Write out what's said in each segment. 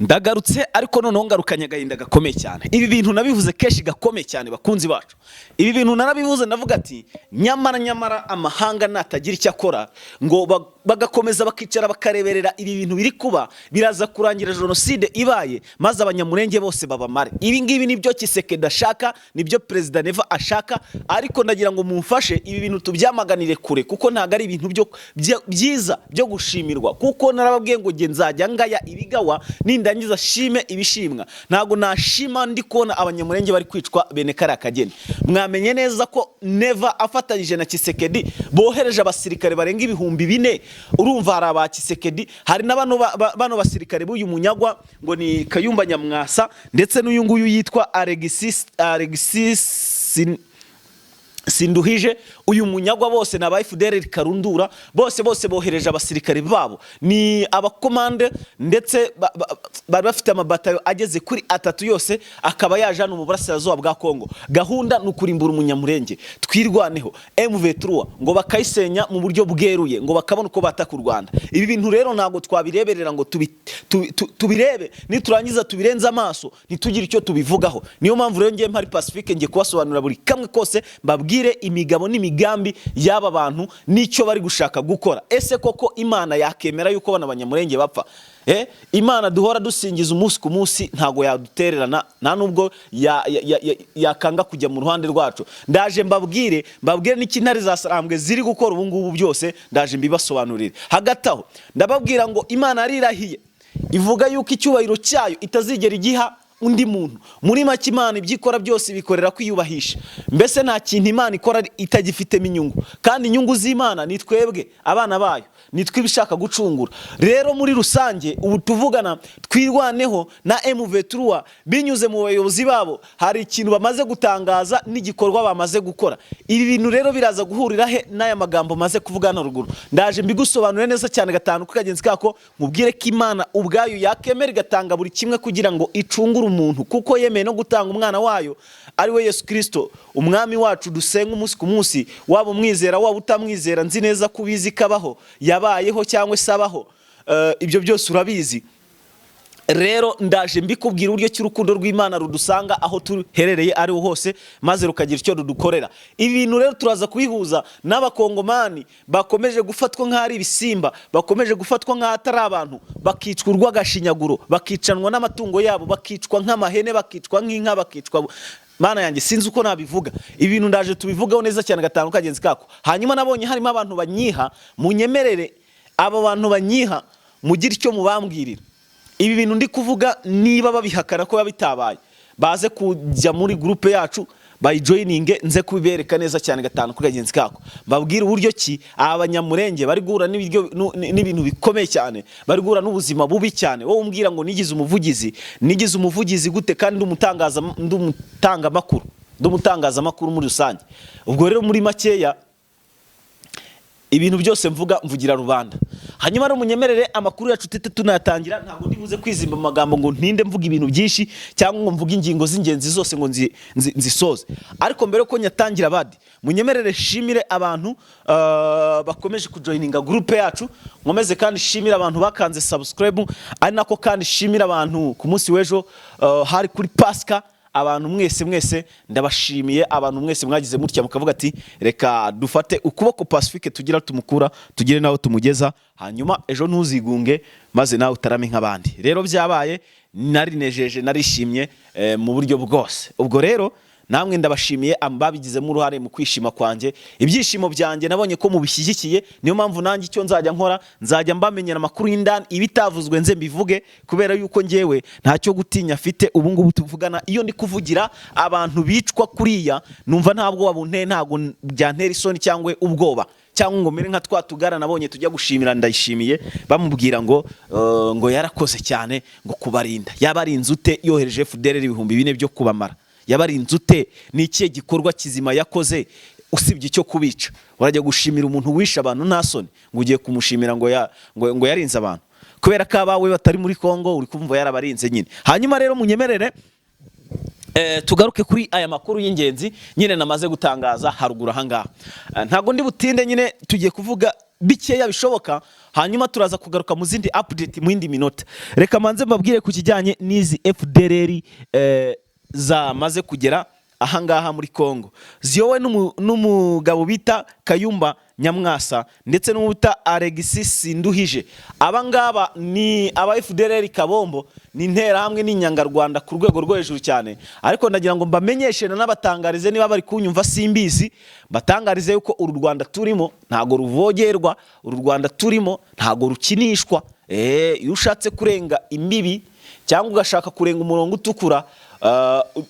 Ndagarutse ariko noneho ngarukanye agahinda gakomeye cyane. Ibi bintu nabivuze kenshi gakomeye cyane bakunzi bacu. Ibi bintu narabivuze ndavuga ati nyamara amahanga natagira icyo akora ngo bagakomeza bakicara bakareberera ibi bintu biri kuba biraza kurangira genocide ibaye maze abanyamurenge bose babamare. Ibi ngibi nibyo Tshisekedi ashaka, nibyo President Neva ashaka, ariko ndagira ngo mumfashe ibi bintu tubyamaganire kure kuko ntago ari ibintu byiza byo gushimirwa, kuko narababwiye ngo nge nzajya ngaya ibigawa nindangiza shime ibishimwa. Ntago nashima ndi kubona abanyamurenge bari kwicwa bene kare kageni. Mwamenye neza ko Neva afatanyije na Tshisekedi bohereje abasirikare barenga ibihumbi 4. Urumva hari aba Tshisekedi, hari n'abano basirikare b'uyu munyagwa ngo ni Kayumba Nyamwasa ndetse n'uyu nguyu yitwa Alexis Sinduhije. Uyu munyagwa bose na FDLR Karundura bose bohereje abasirikare babo, ni abakomande ndetse bari bafite amabatayo ageze kuri 3 yose, akaba yajana mu burasirazuba bwa Kongo. Gahunda n'ukurimbura umunyamurenge, twirwaneho M23 ngo bakayisenya mu buryo bweruye, ngo bakabona uko bataka u Rwanda. Ibi bintu rero ntago twabireberera ngo tubirebe niturangiza tubirenza amaso ntitugire icyo tubivugaho. Niyo mpamvu rero ngiye mpari Pacifique ngiye kubasobanurira buri kamwe kose, mbabwire imigabo n'imigambi y'aba bantu n'icyo bari gushaka gukora. Ese koko Imana yakemera yuko bana abanyamurenge bapfa? Imana duhora dusingiza umunsi ku munsi ntago yadutererana, nta nubwo yakanga kujya mu ruhande rwacu. Ndaje mbabwire n'ikintare za Sarambwe ziri gukora ubu ngubu byose, ndaje mbibasobanurire. Hagati aho ndababwira ngo Imana yarirahiye ivuga yuko icyubahiro cyayo itazigera igiha undi muntu. Muri make Imana ibyikora byose bikorera kwiyubahisha. Mbese nta kintu Imana ikora itagifitemo inyungu, kandi inyungu z'Imana ni twebwe abana bayo, ni twibishaka gucungura. Rero muri rusange ubu tuvugana twirwaneho na M23 binyuze mu bayobozi babo, hari ikintu bamaze gutangaza n'igikorwa bamaze gukora. Ibi bintu rero biraza guhurira he n'aya magambo maze kuvuga hano ruguru. Ndaje mbigusobanurire neza cyane gatanu kukagenzi kako, mubwire ko Imana ubwayo yakemera igatanga buri kimwe kugira ngo icungure umuntu, kuko yemeye no gutanga umwana wayo ari we Yesu Kristo umwami wacu dusenga umunsi ku munsi. Waba umwizera waba utamwizera, nzi neza kubizi kabaho, yabayeho cyangwa sabaho, ibyo byose urabizi. Rero ndaje mbikubwira uburyo cy'urukundo rw'Imana rudusanga aho tuherereye ari hose, maze rukagira icyo rudukorera. Ibi bintu rero turaza kubihuza n'abakongomani bakomeje gufatwa nk'ari ibisimba, bakomeje gufatwa nk'atari abantu, bakicwa urw'agashinyaguro, bakicanwa n'amatungo yabo, bakicwa nk'amahene, bakicwa nk'inka, bakicwa. Mana yanjye sinzi uko nabivuga. Ibi bintu ndaje tubivugaho neza cyane gatanu kagenzi kako. Hanyuma nabonye harimo abantu banyiha, munyemerere abo bantu banyiha mugira icyo mubambwirira. Ibi bintu ndi kuvuga niba babihakana ko bitabaye, baze kujya muri groupe yacu bayijoininge, nze kubibereka neza cyane gatanu kuri kagenzi kako. Babwira uburyo ki abanyamurenge bari guhura n'ibintu bikomeye cyane, bari guhura n'ubuzima bubi cyane. Wowe umbwira ngo nigize umuvugizi gute kandi ndumutangaza makuru muri rusange. Ubwo rero muri makeya ibintu byose mvugira rubanda. Hanyuma rero munyemerere amakuru yacu tete tunayatangira, ntabwo ndibuze kwizimba amagambo ngo ntinde mvuga ibintu byinshi cyangwa ngo mvuge ingingo z'ingenzi zose ngo nzisoze. Ariko mbere ko nyatangira badi, munyemerere shimire abantu bakomeje kujoininga group yacu, nkomeze kandi shimire abantu bakanze subscribe, ari nako kandi shimire abantu ku munsi w'ejo hari kuri Pasika. Abantu mwese ndabashimiye, abantu mwese mwagize mutya mukavuga ati reka dufate ukuboko Pacifique tugira tumukura tugire naho tumugeza, hanyuma ejo ntuzigunge maze nawe utarame nk'abandi. Rero byabaye, narinejeje, narishimye mu buryo bwose. Ubwo rero namwe ndabashimiye babigizemo uruhare mu kwishima kwanjye, ibyishimo byanjye nabonye ko mubishyigikiye. Niyo mpamvu nanjye icyo nzajya nkora, nzajya mbamenyera amakuru y'indani, ibitavuzwe nze mbivuge, kubera yuko ngewe ntacyo gutinya afite. Ubu ngubu tuvugana, iyo ndi kuvugira abantu bicwa kuriya, numva ntabwo wabunteye, ntago byantera isoni cyangwa ubwoba, cyangwa ngo mere nka twatugara nabonye tujya gushimira. Ndayishimiye bamubwira ngo yarakoze cyane ngo kubarinda. Yabarinze ute yohereje FDLR ibihumbi 4 byo kubamara? Yabarinze ute? Ni ikihe gikorwa kizima yakoze usibye icyo kubica? Urajya gushimira umuntu wisha abantu nta soni ngo ugiye kumushimira ngo yarinze abantu kubera ko abawe batari muri Kongo, uri kumva yarabarinze nyine. Hanyuma rero munyemerere tugaruke kuri aya makuru y'ingenzi nyine namaze gutangaza haruguru ahangaha. Ntago ndi butinde nyine tugiye kuvuga bikeya bishoboka, hanyuma turaza kugaruka mu zindi update mu yindi minota. Reka manze mbabwire ku kijyanye n'izi FDLR zamaze kugera ahangaha muri Kongo, ziyowe n'umugabo bita Kayumba Nyamwasa ndetse n'ubuta Alexis Nduhije. Abangaba ni aba FDLR Kabombo, ni intera hamwe n'inyangarwanda ku rwego rwo hejuru cyane. Ariko ndagira ngo mbamenyeshe n'abatangarize, niba bari kunyumva simbizi, batangarize yuko uru Rwanda turimo ntago ruvogerwa, uru Rwanda turimo ntago rukinishwa. Iyo ushatse kurenga imbibi cyangwa ugashaka kurenga umurongo utukura,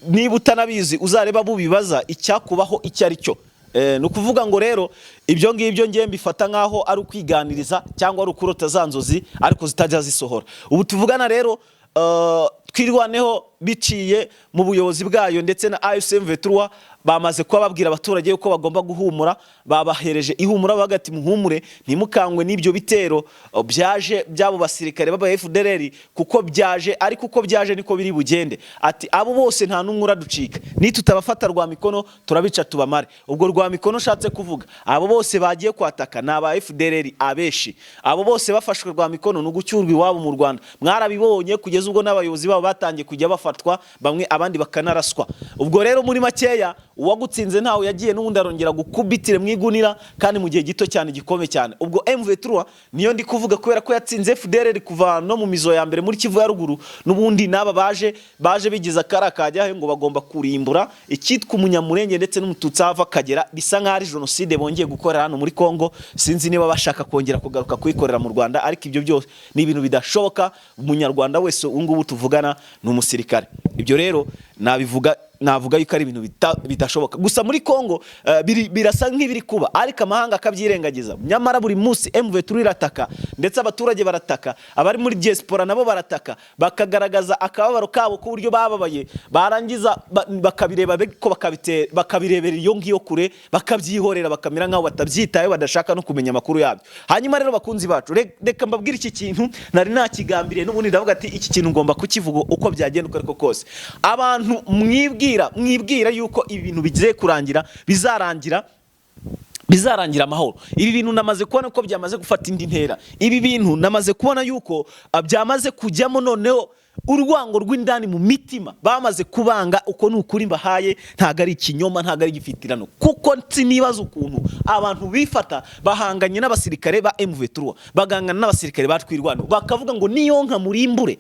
niba utanabizi uzareba bubibaza icyakubaho icyo ari cyo. Ni ukuvuga ngo rero ibyo ngibyo ngiye mbifata nkaho ari ukwiganiriza cyangwa ari ukurota za nzozi ariko zitajya zisohora. Ubu tuvugana rero twirwaneho biciye mu buyobozi bwayo ndetse na AFC/M23 bamaze kuba babwira abaturage yuko bagomba guhumura, babahereje ihumura bagati muhumure ntimukangwe n'ibyo bitero byaje byabo basirikare baba FDLR, kuko byaje ariko uko byaje niko biri bugende. Ati abo bose nta numwe uraducika, ni tutabafata rwa mikono turabica tubamare. Ubwo rwa mikono shatse kuvuga abo bose bagiye kwataka naba FDLR abeshi, abo bose bafashwe rwa mikono n'ugucyurwa iwabo mu Rwanda. Mwarabibonye kugeza ubwo n'abayobozi babo batangiye kujya bafatwa, bamwe abandi bakanaraswa. Ubwo rero muri makeya uwagutsinze ntawe yagiye n'ubundi arongera gukubitire mwigunira kandi mu gihe gito cyane gikome cyane. Ubwo M23 niyo ndi kuvuga kubera ko yatsinze FDLR kuva no mu mizo ya mbere muri Kivu ya ruguru, n'ubundi naba baje bigiza karakajya ngo bagomba kurimbura ikitwa umunyamurenge ndetse n'umututsi ava kagera, bisa nka ari genocide bongeye gukora hano muri Kongo. Sinzi niba bashaka kongera kugaruka kuyikorera mu Rwanda, ariko ibyo byose ni ibintu bidashoboka. Umunyarwanda wese ngubu tuvugana ni umusirikare. Ibyo rero navuga yuko ari ibintu bidashoboka. Gusa muri Kongo birasa nk'ibiri kuba, ariko amahanga akabyirengagiza. Nyamara buri munsi M23 irataka ndetse abaturage barataka, abari muri diaspora nabo barataka, bakagaragaza akababaro kabo ku buryo bababaye, barangiza bakabireba ko bakabirebera iyo ngiyo kure, bakabyihorera bakamera nkaho batabyitaye, badashaka no kumenya amakuru yabyo. Hanyuma rero bakunzi bacu, reka mbabwire iki kintu nari nakigambiriye, n'ubundi ndavuga ati iki kintu ngomba kukivuga uko byagenda uko ariko kose. Abantu mwibwira yuko ibintu bigiye kurangira, bizarangira amahoro. Ibi bintu namaze kubona ko byamaze gufata indi ntera. Ibi bintu namaze kubona yuko byamaze kujyamo noneho urwango rw'indani mu mitima, bamaze kubanga. Uko ni ukuri mbahaye, ntago ari ikinyoma, ntago ari gifitirano, kuko nibaza ukuntu abantu bifata bahanganye n'abasirikare ba M23, bagangana n'abasirikare batwirwana, bakavuga ngo niyo nka murimbure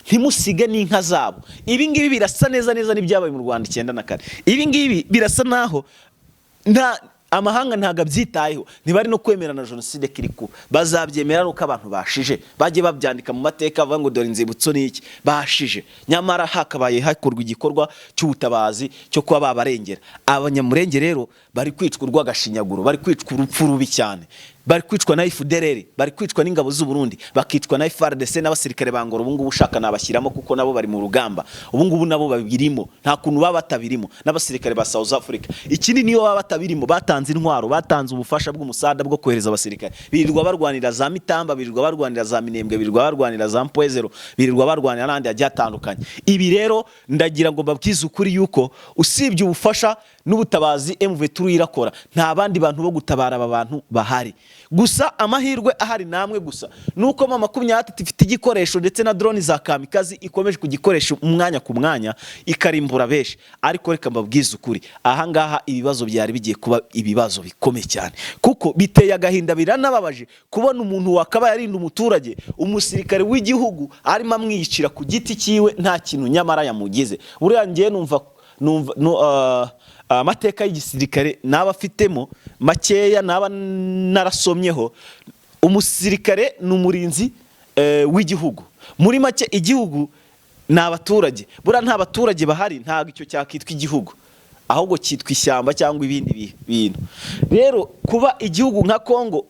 ntimusige n'inka zabo. Ibi ngibi birasa neza n'ibyabaye mu Rwanda 94. Ibi ngibi birasa naho amahanga ntago abyitayeho, ntibari no kwemera na genocide kiriku. Bazabyemera uko abantu bashije bagiye babyandika mu mateka, bavuga ngo dore inzibutso n'iki bashije. Nyamara hakabaye hakorwa igikorwa cy'ubutabazi cyo kuba babarengera. Abanyamurenge rero bari kwicwa urwagashinyaguro, bari kwicwa urupfu rubi cyane, bari kwicwa na FDLR, bari kwicwa n'ingabo z'u Burundi, bakicwa na FARDC n'abasirikare bangora. Ubu ngubu ushaka nabashyiramo kuko nabo bari mu rugamba. Ubu ngubu nabo babirimo, nta kuntu baba batabirimo. N'abasirikare ba South Africa ikindi niyo baba batabirimo, batanze intwaro, batanze ubufasha bw'umusada bwo kohereza abasirikare. Birirwa barwanira za Mitamba, birirwa barwanira za Minembwe, birirwa barwanira za Mpwezero, birirwa barwanira n'andi ajya atandukanye. Ibi rero ndagira ngo mbabwize ukuri yuko usibye ubufasha n'ubutabazi M23 irakora, nta bandi bantu bo gutabara aba bantu bahari. Gusa amahirwe ahari namwe gusa nuko mama 23 ifite igikoresho ndetse na drone za kamikazi ikomeje kugikoresha umwanya ku mwanya ikarimbura beshi. Ariko reka mbabwize ukuri, aha ngaha ibibazo byari bigiye kuba ibibazo bikomeye cyane, kuko biteye agahinda, biranababaje kubona umuntu wakaba yarinda umuturage, umusirikare w'igihugu arimo amwiyicira ku giti cyiwe nta kintu nyamara yamugize. Buriya ngiye numva amateka y'igisirikare n'abafitemo makeya naba narasomyeho. Umusirikare n'umurinzi w'igihugu, muri make igihugu n'abaturage. Bura nta baturage bahari ntago icyo cyakitwa igihugu, ahubwo cyitwa ishyamba cyangwa ibindi bintu. Rero kuba igihugu nka Kongo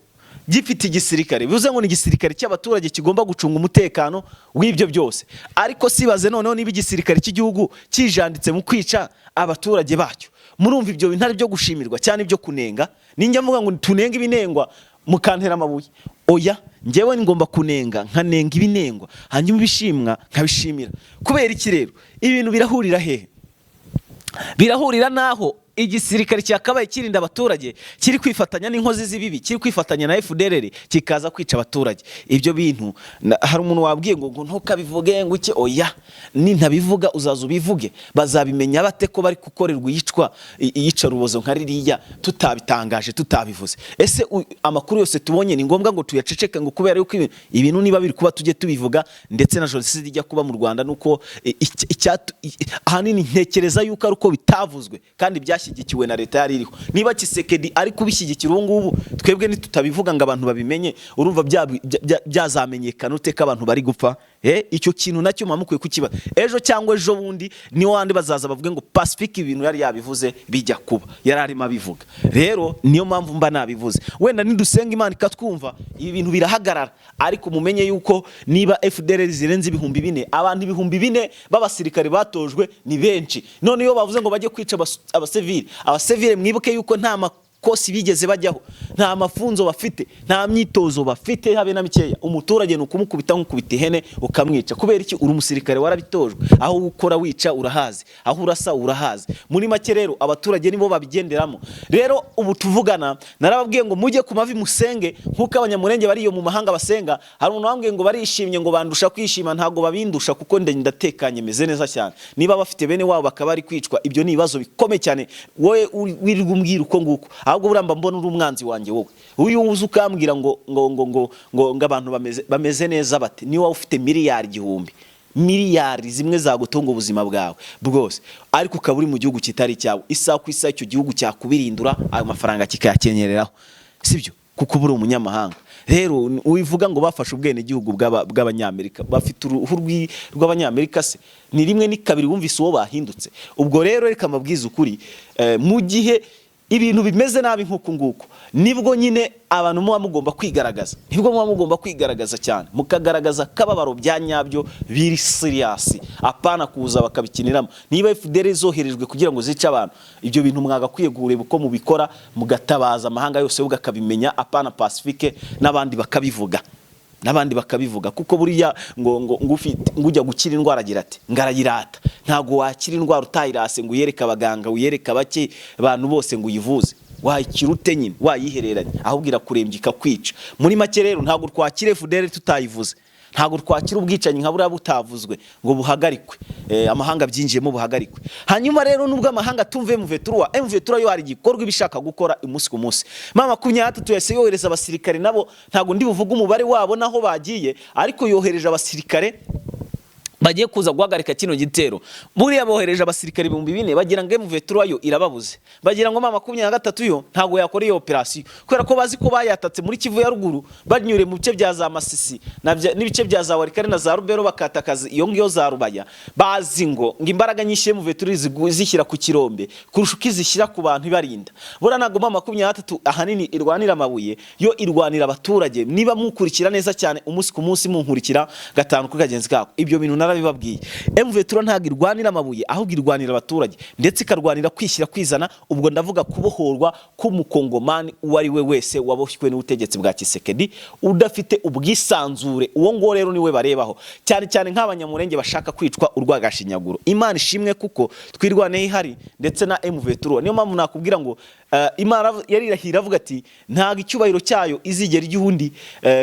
gifite igisirikare bivuze ngo ni igisirikare cy'abaturage kigomba gucunga umutekano w'ibyo byose. Ariko sibaze noneho niba igisirikare cy'igihugu kijanditse mu kwica abaturage bacyo. Murumva ibyo bintu ari byo gushimirwa cyane, ibyo kunenga. Ninjya mvuga ngo tunenga ibinengwa mukantera amabuye, oya, njyewe ngomba kunenga nkanenga ibinengwa, hanyuma ibishimwa nkabishimira. Kubera iki rero ibintu birahurira hehe? Birahurira naho igisirikare cyakabaye kirinda abaturage kiri kwifatanya n'inkozi z'ibibi, kiri kwifatanya na FDLR kikaza kwica abaturage. Ibyo bintu hari umuntu wabwiye ngo ntukabivuge ngo iki, oya nintabivuga uzaza ubivuge. Bazabimenya bate ko bari gukorerwa iyica rubozo nka ririya tutabitangaje tutabivuze? Ese amakuru yose tubonye ni ngombwa ngo tuyaceceke ngo kubera yuko ibintu niba biri kuba tujye tubivuga? Ndetse na jenoside ijya kuba mu Rwanda nuko ahanini ntekereza yuko ari uko bitavuzwe kandi byashyigikiwe na leta yari iriho. Niba Kisekedi ari kubishyigikira ngubu twebwe ntitutabivuga ngo abantu babimenye, urumva byazamenyekana uteka abantu bari gupfa? Icyo kintu nacyo mamukwiye kukiba. Ejo cyangwa ejo bundi ni wandi bazaza bavuge ngo Pacifique ibintu yari yabivuze bijya kuba, yari arimo abivuga. Rero niyo mpamvu mba nabivuze. Wenda nidusenga Imana ikatwumva ibi bintu birahagarara, ariko mumenye yuko niba FDLR zirenze 4,000 abantu 4,000 b'abasirikare batojwe ni benshi. None iyo bavuze ngo bajye kwica abasivile mwibuke yuko nta makosi bigeze bajyaho, nta mafunzo bafite, nta myitozo bafite habe na mikeya. Umuturage nukumukubita nk'ukubita ihene ukamwica. Kubera iki? Uri umusirikare warabitojwe. Aho ukora wica urahazi, aho urasa urahazi. Muri make rero abaturage nibo babigenderamo. Rero ubu tuvugana narababwiye ngo mujye ku mavi musenge nkuko abanyamurenge bari yo mu mahanga basenga. Hari umuntu wambwiye ngo barishimye ngo bandusha kwishima. Ntago babindusha kuko ndatekanye meze neza cyane. Niba bafite bene wabo bakaba ari kwicwa, ibyo ni ibibazo bikomeye cyane. Wowe wirirwa umbwira uko nguko, ahubwo buramba mbona uri umwanzi wanjye wowe. Uyu uzi ukambwira ngo abantu bameze neza bate? Niba ufite miliyari zimwe zagutunga ubuzima bwawe bwose, ariko ukaba uri mu gihugu kitari cyawe, isaha ku isaha icyo gihugu cyakubirindura ayo mafaranga kikayakenyereraho, sibyo? Kuko buri umunyamahanga. Rero ubivuga ngo bafashe ubwene gihugu bw'abanyamerika, bafite uruhu rw'abanyamerika, se ni rimwe ni kabiri wumvise uwo bahindutse. Ubwo rero reka mabwiza ukuri, mu gihe ibintu bimeze nabi nk'uko nguko, nibwo nyine abantu muba mugomba kwigaragaza, nibwo muba mugomba kwigaragaza cyane, mukagaragaza kababaro bya nyabyo biri serious, apana kuza bakabikiniramo. Niba FDLR zoherejwe kugira ngo zice abantu, ibyo bintu mwagakwiye gureba uko mubikora, mugatabaza amahanga yose ukabimenya, apana Pacifique n'abandi bakabivuga. Kuko buriya ngo ujya gukira indwara agira ati ngarayirata. Ntago wakira indwara utayirase ngo uyereka abaganga, uyereka bake abantu bose ngo uyivuze. Wayikira ute nyine? Wayihereranye ahubwo irakurembye ikakwica. Muri make rero ntago twakire FDLR tutayivuze, ntago twakira ubwicanyi nka buriya butavuzwe ngo buhagarikwe, amahanga byinjiyemo buhagarikwe. Hanyuma rero nubwo amahanga tumve M23 yo hari igikorwa ibishaka gukora umunsi ku munsi. Mama 23 yase yohereza abasirikare, nabo ntago ndi buvuga umubare wabo naho bagiye, ariko yohereje abasirikare bagiye kuza guhagarika kino gitero. Buriya bohereje abasirikare 4,000 bagira ngo M23 yo irababuze, bagira ngo mama 23 yo ntago yakora iyo operation, kubera ko bazi ko bayatatse muri Kivu ya ruguru, banyure mu bice bya za Masisi n'ibice bya za Warikare na za Rubero, bakatakaza iyo ngiyo za Rubaya. Bazi ngo imbaraga nyinshi M23 zishyira ku kirombe kurusha ukizishyira ku bantu ibarinda. Bura nago mama 23 ahanini irwanira amabuye, yo irwanira abaturage. Niba mukurikira neza cyane umunsi ku munsi munkurikira gatanu kuri kagenzi kako, ibyo bintu bibabwiye. M23 ntago irwanira amabuye, ahubwo irwanira abaturage, ndetse ikarwanira kwishyira kwizana. Ubwo ndavuga kubohorwa k'umukongomani uwo ari we wese waboshywe n'ubutegetsi bwa Kisekedi udafite ubwisanzure. Uwo ngo rero niwe barebaho cyane cyane nk'abanyamurenge bashaka kwicwa urwagashinyaguro. Imana ishimwe kuko twirwaneye ihari ndetse na M23. Niyo mpamvu nakubwira ngo Imana yari irahira avuga ati ntago icyubahiro cyayo izigera igihundi,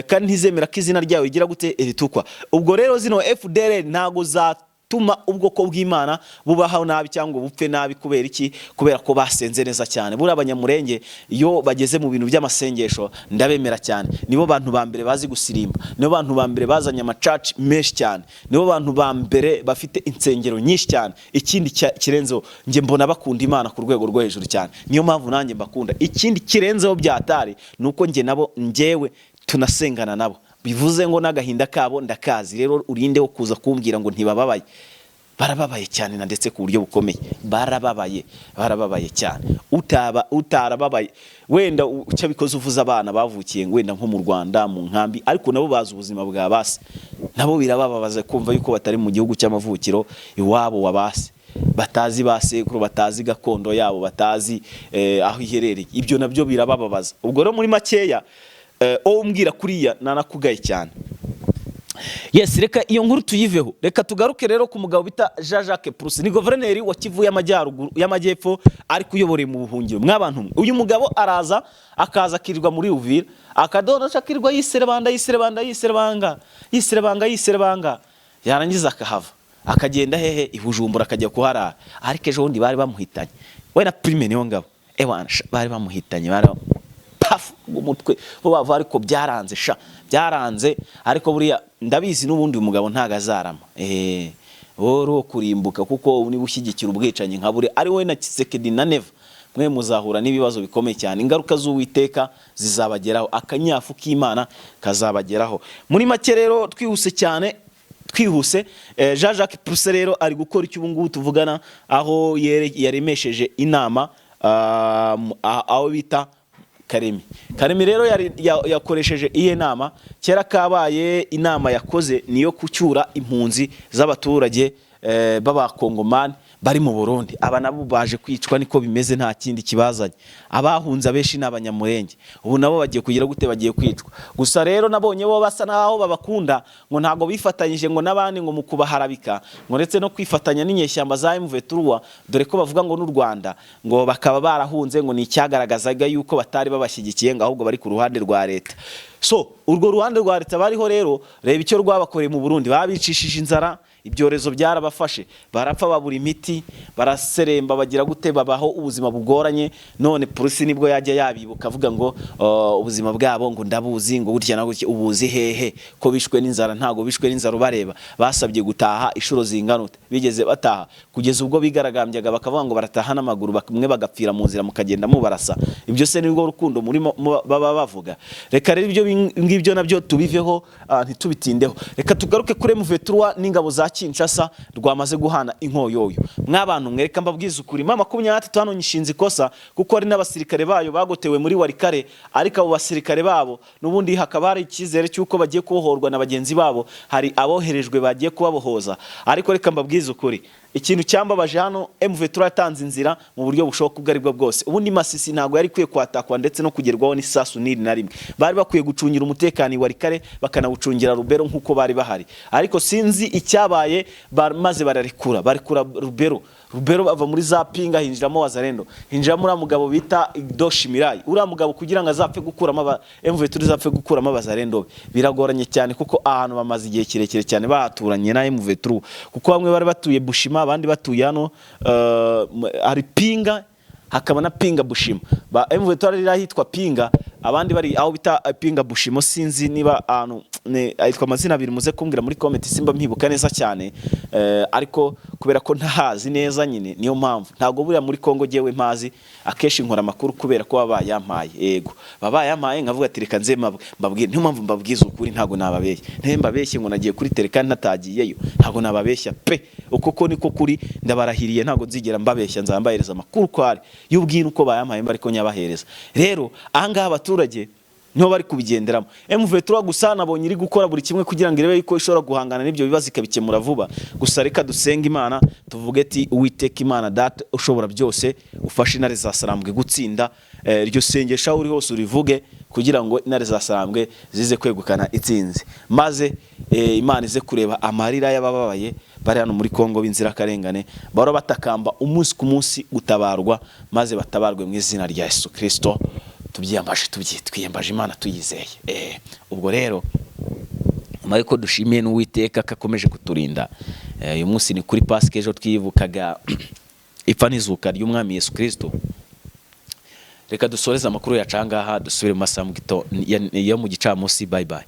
kandi ntizemera ko izina ryayo rigira gute ritukwa. Ubwo rero zino FDLR ntago zatuma ubwoko bw'Imana bubaho nabi cyangwa bupfe nabi. Kubera iki? Kubera ko basenze neza cyane. Buri abanyamurenge iyo bageze mu bintu by'amasengesho ndabemera cyane. Nibo bantu ba mbere bazi gusirimba, nibo bantu ba mbere bazanye amacaci menshi cyane, nibo bantu ba mbere bafite insengero nyinshi cyane. Ikindi kirenzeho nge mbona bakunda Imana ku rwego rwo hejuru cyane, niyo mpamvu nanjye mbakunda. Ikindi kirenzeho byatari nuko njyewe tunasengana nabo, bivuze ngo n'agahinda kabo ndakazi. Rero urinde wo kuza kumbwira ngo ntibababaye. Barababaye cyane na ndetse ku buryo bukomeye. Barababaye cyane. Utarababaye wenda ucyabikoze uvuza abana bavukiye wenda nko mu Rwanda mu nkambi, ariko nabo bazi ubuzima bwa base. Nabo birababaza kumva yuko batari mu gihugu cy'amavukiro iwabo wabase, batazi basekuru, batazi gakondo yabo, batazi aho iherereye. Ibyo nabyo birababaza. Ubwo rero muri makeya umbwira kuriya nanakugaye cyane. Yes, reka iyo nkuru tuyiveho. Reka tugaruke rero ku mugabo bita Jean Jacques Purusi. Ni guverineri wa Kivu y'amajyepfo ari kuyoboreye mu buhungiro. Mwabantu, uyu mugabo araza akaza akirirwa muri Uvira, akadoda akirirwa yiserebanga. Yarangiza akahava. Akagenda hehe i Bujumbura akajya kuharara. Ariko ejo bundi bari bamuhitanye. We na prime niyo ngabo. Bari bamuhitanye umutwe bo bava, ariko byaranze ariko buriya ndabizi n'ubundi umugabo ntago azarama woro kurimbuka, kuko niba ushyigikira ubwicanyi nka buri ari we na Tshisekedi na Neva, mwe muzahura n'ibibazo bikomeye cyane. Ingaruka z'Uwiteka zizabageraho, akanyafu k'Imana kazabageraho. Muri make rero twihuse Jean Jacques Purusi rero ari gukora icyo ubungubu tuvugana, aho yaremesheje inama aho bita Karemi rero yakoresheje iye nama. Kera kabaye inama yakoze niyo kucyura impunzi z'abaturage b'abakongomani bari mu Burundi. Aba nabo baje kwicwa, niko bimeze, nta kindi kibazanye. Abahunze abeshi n'abanyamurenge, ubu nabo bagiye kugira gute, bagiye kwicwa. Gusa rero nabonye bo basa naho babakunda, ngo ntago bifatanyije ngo nabandi ngo mukubaharabika, ngo ndetse no kwifatanya n'inyeshyamba za M23, dore ko bavuga ngo n'u Rwanda ngo bakaba barahunze, ngo ni icyagaragazaga yuko batari babashyigikiye, ngo ahubwo bari ku ruhande rwa leta. So urwo ruhande rwa leta bariho rero, reba icyo rwabakoreye mu Burundi. Babicishije inzara, ibyorezo byarabafashe, barapfa, babura imiti, baraseremba, bagira gute, babaho ubuzima bugoranye. None Purusi nibwo yajya yabibuka avuga ngo ubuzima bwabo ngo ndabuzi, ngo gutya na gutya. Ubuzi hehe ko bishwe n'inzara? Ntago bishwe n'inzara. Ubareba basabye gutaha inshuro zinganute, bigeze bataha, kugeza ubwo bigaragambyaga bakavuga ngo barataha n'amaguru, bamwe bagapfira mu nzira, mukagenda mubarasa. Ibyo se nibwo rukundo muri baba bavuga? Reka rero ibyo ngibyo nabyo tubiveho, ntitubitindeho. Reka tugaruke kuri M23 n'ingabo za Kinshasa rwamaze guhana inkoyoyo. Mwabantu mwereka mbabwiza ukuri, mama 23 hano nyishinze ikosa, kuko ari n'abasirikare bayo bagotewe muri Warikare. Ariko abo basirikare babo nubundi hakaba hari ikizere cyuko bagiye kubohorwa na bagenzi babo, hari aboherejwe bagiye kubabohoza. Ariko reka mbabwiza ukuri, ikintu cyambabaje hano, M23 yatanze inzira mu buryo bushoboka ubwo ari bwo bwose. Ubundi Masisi ntago yari kwiye kwatakwa ndetse no kugerwaho n'isasu niri na rimwe. Bari bakwiye gucungira umutekano wa Warikare, bakanawucungira Rubero nkuko bari bahari. Ariko sinzi icyabaye, maze bararikura Rubero bava muri za pinga, hinjiramo Wazalendo, hinjiramo uriya mugabo bita Doshimirai. Uriya mugabo kugira ngo azapfe gukuramo M23 zapfe gukuramo Wazalendo biragoranye cyane, kuko ahantu bamaze igihe kirekire cyane bahaturanye na M23, kuko bamwe bari batuye Bushima, abandi batuye hano hari pinga, hakaba na pinga Bushima. Ba M23 rira hitwa pinga, abandi bari aho bita pinga Bushimo. Sinzi niba ahantu ayitwa amazina abiri, muze kumbwira muri comment, simba mpibuka neza cyane. Ariko kubera ko ntahazi neza nyine, niyo mpamvu ntago buriya muri Kongo jewe mpazi, akeshi nkora makuru kubera ko baba yampaye. Yego baba yampaye, nkavuga ati reka nze mbabwire. Niyo mpamvu mbabwiza ukuri, ntago nababeshye. Mbabeshye ngo nagiye kuri teleka ntatagiyeyo, ntago nababeshya pe. Uko niko kuri, ndabarahiriye, ntago nzigera mbabeshya, nzambahereza makuru kwari y'ubwira uko bayampaye, bariko nyabahereza. Rero ahangaha abaturage niho bari kubigenderamo. M23 gusa nabonye iri gukora buri kimwe kugira ngo irebe yuko ishobora guhangana n'ibyo bibazo ikabikemura vuba. Gusa reka dusenga Imana, tuvuge ati Uwiteka Imana data ushobora byose, ufashe intare za Sarambwe gutsinda. Iryo sengesha uri hose urivuge, kugira ngo intare za Sarambwe zize kwegukana itsinzi, maze Imana ize kureba amarira y'abababaye bari hano muri Kongo b'inzira karengane, baro batakamba umunsi ku munsi gutabarwa, maze batabarwe mu izina rya Yesu Kristo. Twiyambaje Imana tuyizeye. Ubwo rero nyuma ko dushimiye n'Uwiteka kakomeje kuturinda, uyu munsi ni kuri Pasika, ejo twibukaga ipfa n'izuka ry'umwami Yesu Kristo. Reka dusoreze amakuru yacangaha, dusubire mu masaha yo mu gicamunsi. Bye bye.